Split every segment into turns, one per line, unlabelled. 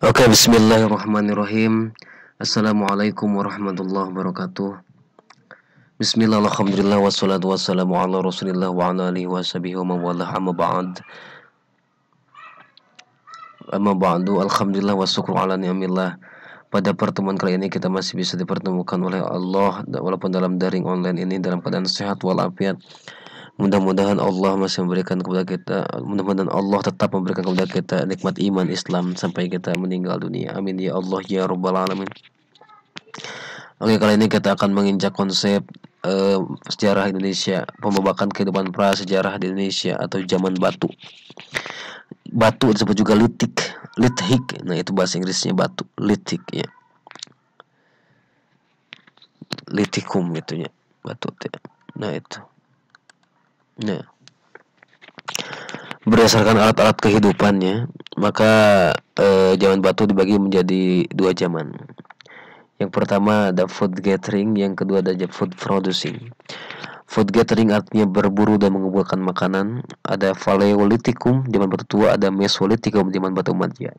Oke, bismillahirrahmanirrahim. Assalamualaikum warahmatullahi wabarakatuh. Bismillah, alhamdulillah, wassalatu wassalamu ala rasulillah wa ala alihi wa sahbihi wa mawalah amma ba'du, alhamdulillah wa syukru ala ni'amillah. Pada pertemuan kali ini kita masih bisa dipertemukan oleh Allah walaupun dalam daring online ini dalam keadaan sehat walafiat. Mudah-mudahan Allah masih memberikan kepada kita, mudah-mudahan Allah tetap memberikan kepada kita nikmat iman Islam sampai kita meninggal dunia. Amin ya Allah ya rabbal alamin. Oke, kali ini kita akan menginjak konsep sejarah Indonesia, pembabakan kehidupan prasejarah di Indonesia atau zaman batu. Batu disebut juga lithik. Nah, itu bahasa Inggrisnya batu, lithik ya. Lithikum gitu ya, batu ya. Nah, itu. Nah, berdasarkan alat-alat kehidupannya, maka zaman batu dibagi menjadi dua zaman. Yang pertama ada food gathering, yang kedua ada food producing. Food gathering artinya berburu dan mengumpulkan makanan. Ada Paleolithikum zaman batu tua, ada Mesolithikum zaman batu madia.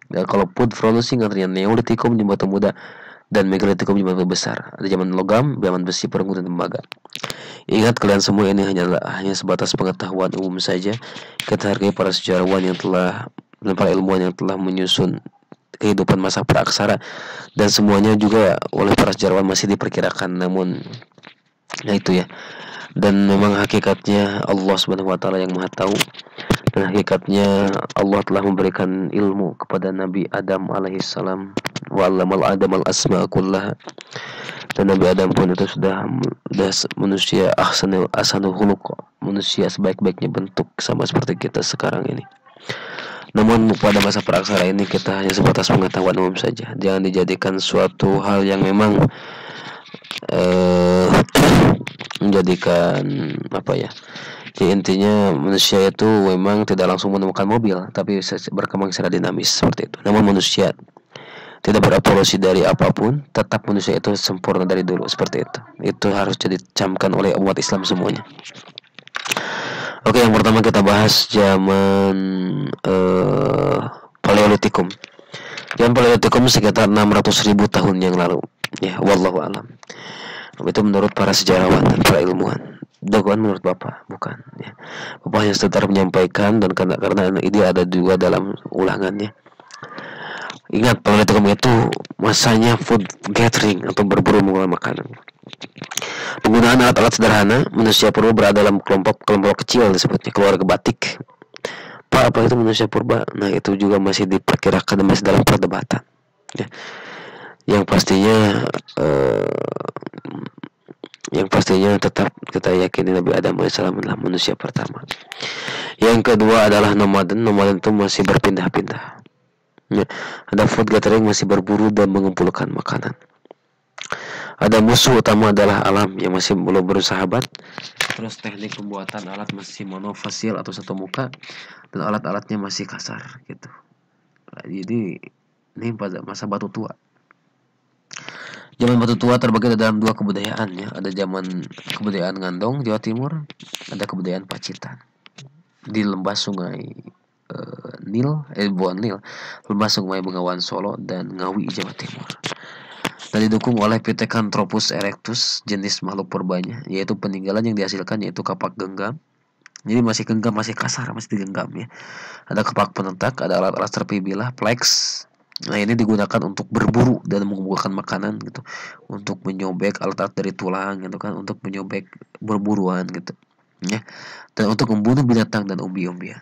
Dan kalau food producing artinya Neolithikum zaman batu muda dan Megalithicum zaman batu besar. Ada zaman logam, zaman besi, perunggu dan tembaga. Ingat kalian semua ini hanya sebatas pengetahuan umum saja. Kita hargai para sejarawan yang telah dan para ilmuwan yang telah menyusun kehidupan masa praaksara, dan semuanya juga oleh para sejarawan masih diperkirakan, namun nah itu ya. Dan memang hakikatnya Allah Subhanahu wa taala yang Maha tahu, dan hakikatnya Allah telah memberikan ilmu kepada Nabi Adam alaihissalam, wa 'allamal Adam al asma kullaha. Dan Nabi Adam pun itu sudah manusia ahsanul khuluq, manusia sebaik-baiknya bentuk, sama seperti kita sekarang ini. Namun pada masa praksara ini kita hanya sebatas pengetahuan umum saja. Jangan dijadikan suatu hal yang memang menjadikan apa ya? Jadi intinya manusia itu memang tidak langsung menemukan mobil, tapi berkembang secara dinamis seperti itu. Namun manusia tidak berevolusi dari apapun, tetap manusia itu sempurna dari dulu seperti itu. Itu harus dicamkan oleh umat Islam semuanya. Oke, yang pertama kita bahas zaman Paleolitikum. Zaman Paleolitikum sekitar 600.000 tahun yang lalu. Ya, wallahu alam. Itu menurut para sejarawan dan para ilmuwan. Bukan menurut Bapak, bukan. Ya. Bapak hanya sekedar menyampaikan, dan karena ini ada juga dalam ulangannya. Ingat, Paleolitikum itu masanya food gathering atau berburu mengolah makanan. Penggunaan alat-alat sederhana, manusia purba berada dalam kelompok kecil disebutnya keluarga batik. Pak, apa itu manusia purba? Nah, itu juga masih diperkirakan dan masih dalam perdebatan. Ya. Yang pastinya tetap kita yakini Nabi Adam AS adalah manusia pertama. Yang kedua adalah nomaden. Nomaden itu masih berpindah-pindah. Ya. Ada food gathering, masih berburu dan mengumpulkan makanan. Ada musuh utama adalah alam yang masih belum bersahabat. Terus teknik pembuatan alat masih monofasil atau satu muka, dan alat-alatnya masih kasar gitu. Nah, jadi ini pada masa batu tua. Zaman batu tua terbagi dalam dua kebudayaan ya. Ada zaman kebudayaan Ngandong Jawa Timur, ada kebudayaan Pacitan di lembah sungai lembah sungai Bengawan Solo dan Ngawi Jawa Timur. Dan didukung oleh Pithecanthropus erectus, jenis makhluk purbanya, yaitu peninggalan yang dihasilkan yaitu kapak genggam. Jadi masih genggam, masih kasar, masih digenggam ya. Ada kapak penetak, ada alat-alat terpibilah, plex. Nah, ini digunakan untuk berburu dan mengumpulkan makanan gitu, untuk menyobek alat-alat dari tulang gitu kan, untuk menyobek berburuan gitu ya, dan untuk membunuh binatang dan umbi-umbian.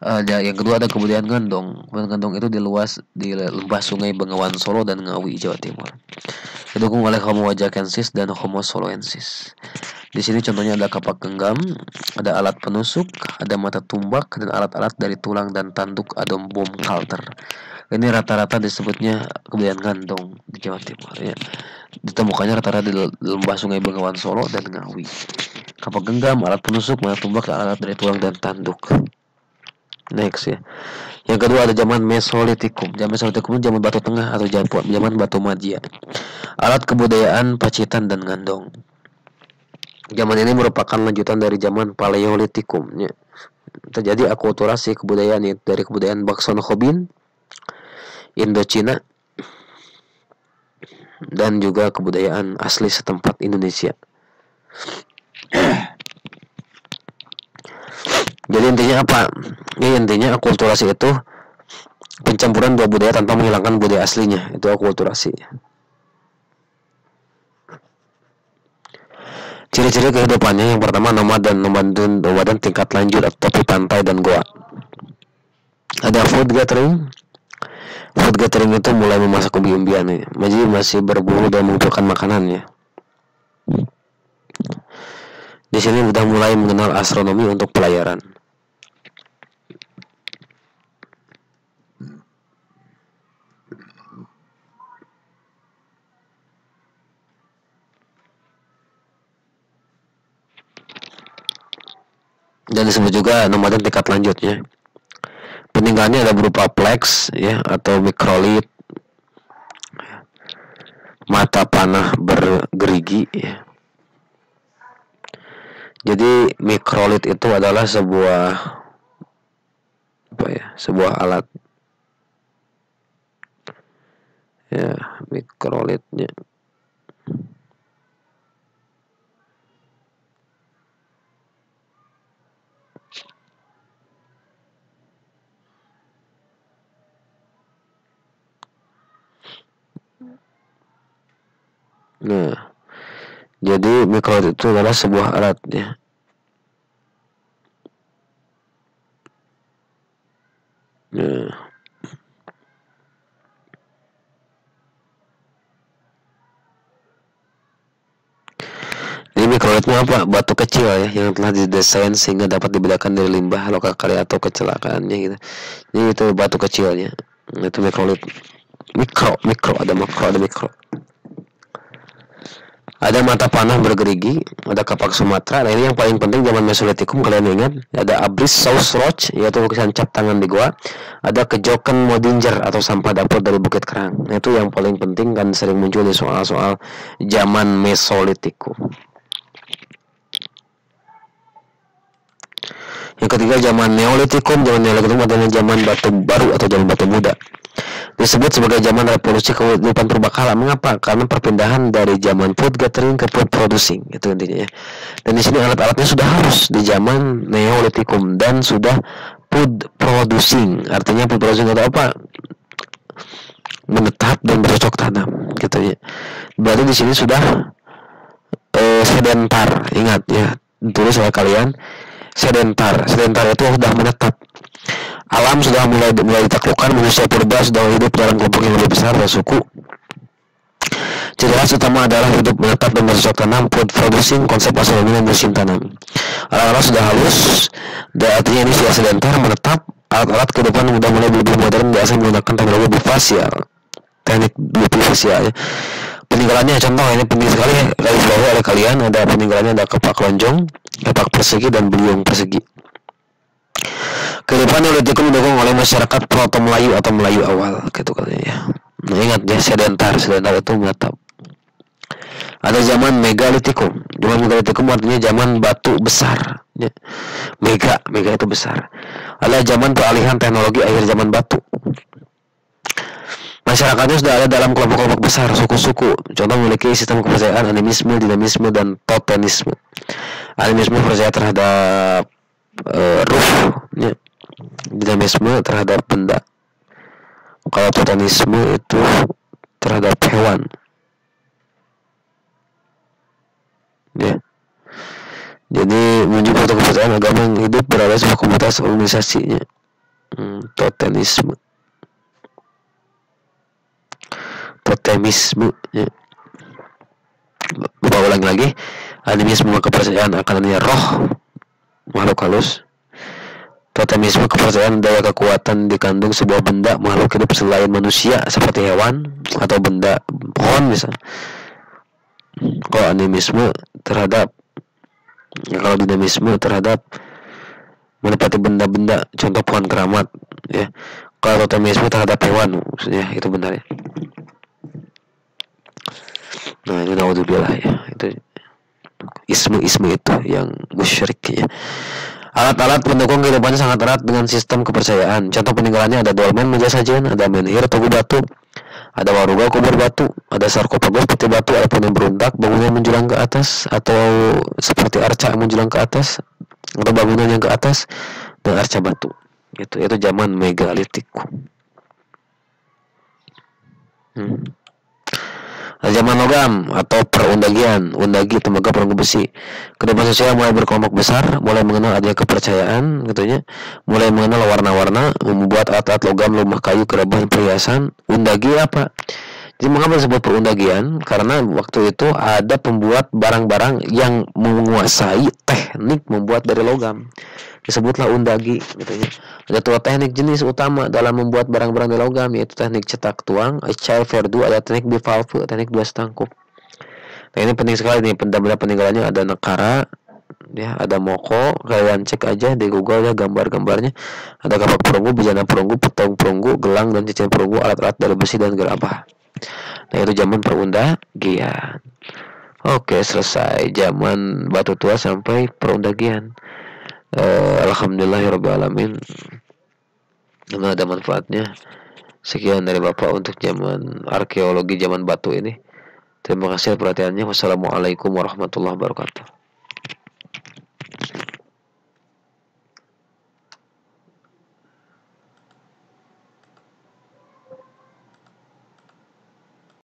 Yang kedua ada kebudayaan Gandong. Kebudayaan Gandong itu di lembah sungai Bengawan Solo dan Ngawi Jawa Timur. Didukung oleh Homo wajakensis dan Homo soloensis. Di sini contohnya ada kapak genggam, ada alat penusuk, ada mata tumbak, dan alat-alat dari tulang dan tanduk atau bom kalter. Ini rata-rata disebutnya kebudayaan Gandong di Jawa Timur ya. Ditemukannya rata-rata di lembah sungai Bengawan Solo dan Ngawi. Kapak genggam, alat penusuk, mata tumbak, dan alat dari tulang dan tanduk. Next ya. Yang kedua ada zaman Mesolitikum. Zaman Mesolitikum zaman batu tengah atau zaman batu madia. Alat kebudayaan Pacitan dan Ngandong. Zaman ini merupakan lanjutan dari zaman Paleolitikum ya. terjadi akulturasi kebudayaan dari kebudayaan Baksono-Khobin, Indochina, dan juga kebudayaan asli setempat Indonesia. Jadi intinya apa? Ya, intinya akulturasi itu pencampuran dua budaya tanpa menghilangkan budaya aslinya. Itu akulturasi. Ciri-ciri kehidupannya yang pertama nomaden tingkat lanjut atau tepi pantai dan goa. Ada food gathering. Food gathering itu mulai memasak umbi-umbian nih. Jadi masih berburu dan mengumpulkan makanannya. Di sini sudah mulai mengenal astronomi untuk pelayaran. Dan disebut juga nomaden tingkat lanjutnya. Peninggalannya ada berupa plex ya atau mikrolit, mata panah bergerigi ya. Jadi mikrolit itu adalah sebuah sebuah alat ya, mikrolitnya. Nah, jadi mikrolit itu adalah sebuah alat ya. Nah, jadi mikrolitnya apa? Batu kecil ya yang telah didesain sehingga dapat dibedakan dari limbah, lokal karya atau kecelakaannya gitu. Jadi itu batu kecilnya. Itu mikrolit. Mikro ada makro ada mikro. Ada mata panah bergerigi, ada kapak Sumatera. Nah ini yang paling penting zaman Mesolitikum, kalian ingat. Ada abris saus roch, yaitu lukisan cap tangan di goa. Ada kejoken modinger atau sampah dapur dari Bukit Kerang. Nah, itu yang paling penting kan sering muncul di soal-soal zaman Mesolitikum. Yang ketiga zaman Neolitikum. Zaman Neolitikum adalah zaman batu baru atau zaman batu muda. Disebut sebagai zaman revolusi kehidupan purbakala. Mengapa? Karena perpindahan dari zaman food gathering ke food producing, itu intinya ya. Dan di sini alat-alatnya sudah harus di zaman Neolitikum dan sudah food producing. Artinya food producing itu apa? Menetap dan bercocok tanam, gitu ya. Berarti di sini sudah sedentar. Ingat ya, tulis oleh kalian sedentar. Sedentar itu sudah menetap. Alam sudah mulai ditaklukkan, manusia purba sudah hidup dalam kelompok yang lebih besar dan suku. Ciri khas utama adalah hidup menetap dan bercocok tanam, food producing, konsep astronomi dan musim tanam. Alat-alat sudah halus, dan artinya ini sudah sedentar, menetap. Alat-alat kehidupan sudah mulai lebih modern, biasa menggunakan teknologi bifasial, teknik bifasial ya. Peninggalannya contoh ini penting sekali ya, garis bawah oleh kalian ada peninggalannya, ada kapak lonjong, kapak persegi dan beliung persegi. Kehidupan Neolitikum didukung oleh masyarakat Proto Melayu atau Melayu awal, gitu katanya ya. Nah, ingat ya, sedentar itu menetap. Ada zaman Megalitikum. Zaman Megalitikum artinya zaman batu besar. Ya. Mega itu besar. Ada zaman peralihan teknologi akhir zaman batu. Masyarakatnya sudah ada dalam kelompok-kelompok besar, suku-suku. Contoh memiliki sistem kepercayaan animisme, dinamisme, dan totemisme. Animisme percaya terhadap ruh, ya. Dinamisme terhadap benda. Kalau totemisme itu terhadap hewan, ya. Jadi menunjuk suatu kepercayaan agama yang hidup berada sebuah komunitas organisasinya. Totemisme, ya. Lupa ulang lagi. Animisme kepercayaan akan adanya roh makhluk halus. Totemisme kepercayaan daya kekuatan dikandung sebuah benda makhluk hidup selain manusia seperti hewan atau benda pohon misalnya. Kalau animisme terhadap, ya, kalau dinamisme terhadap menepati benda-benda, contoh pohon keramat ya. Kalau totemisme terhadap hewan, maksudnya itu benar ya. Nah ini naudzubillah ya, itu isme itu yang musyrik ya. Alat-alat pendukung kehidupannya sangat erat dengan sistem kepercayaan. Contoh peninggalannya ada dolmen meja sajian, ada menhir tugu batu, ada waruga kubur batu, ada sarkofagus peti batu, ada yang berundak bangunan menjulang ke atas, atau seperti arca menjulang ke atas, atau bangunan yang ke atas dan arca batu. Itu zaman megalitik. Zaman logam atau perundagian, undagi tembaga perunggu besi. Kehidupan sosial mulai berkelompok besar, mulai mengenal adanya kepercayaan, gitu, mulai mengenal warna-warna, membuat alat-alat logam, rumah kayu, kerabat, perhiasan. Undagi apa? Jadi mengapa disebut perundagian? Karena waktu itu ada pembuat barang-barang yang menguasai teknik membuat dari logam. Disebutlah undagi, gitu. Ada dua teknik jenis utama dalam membuat barang-barang dari logam, yaitu teknik cetak tuang, Echai Verdu, ada teknik bivalve, teknik dua setangkup. Nah ini penting sekali nih, benda-benda peninggalannya ada Nekara, ya, ada Moko. Kalian cek aja di Google ya gambar-gambarnya. Ada kapak perunggu, bejana perunggu, petong perunggu, gelang dan cincin perunggu, alat-alat dari besi dan gerabah. Nah itu zaman perundagian. Oke, selesai zaman batu tua sampai perundagian. Alhamdulillahirrahmanirrahim. Memang ada manfaatnya. Sekian dari Bapak untuk zaman arkeologi zaman batu ini. Terima kasih perhatiannya. Wassalamualaikum warahmatullahi wabarakatuh.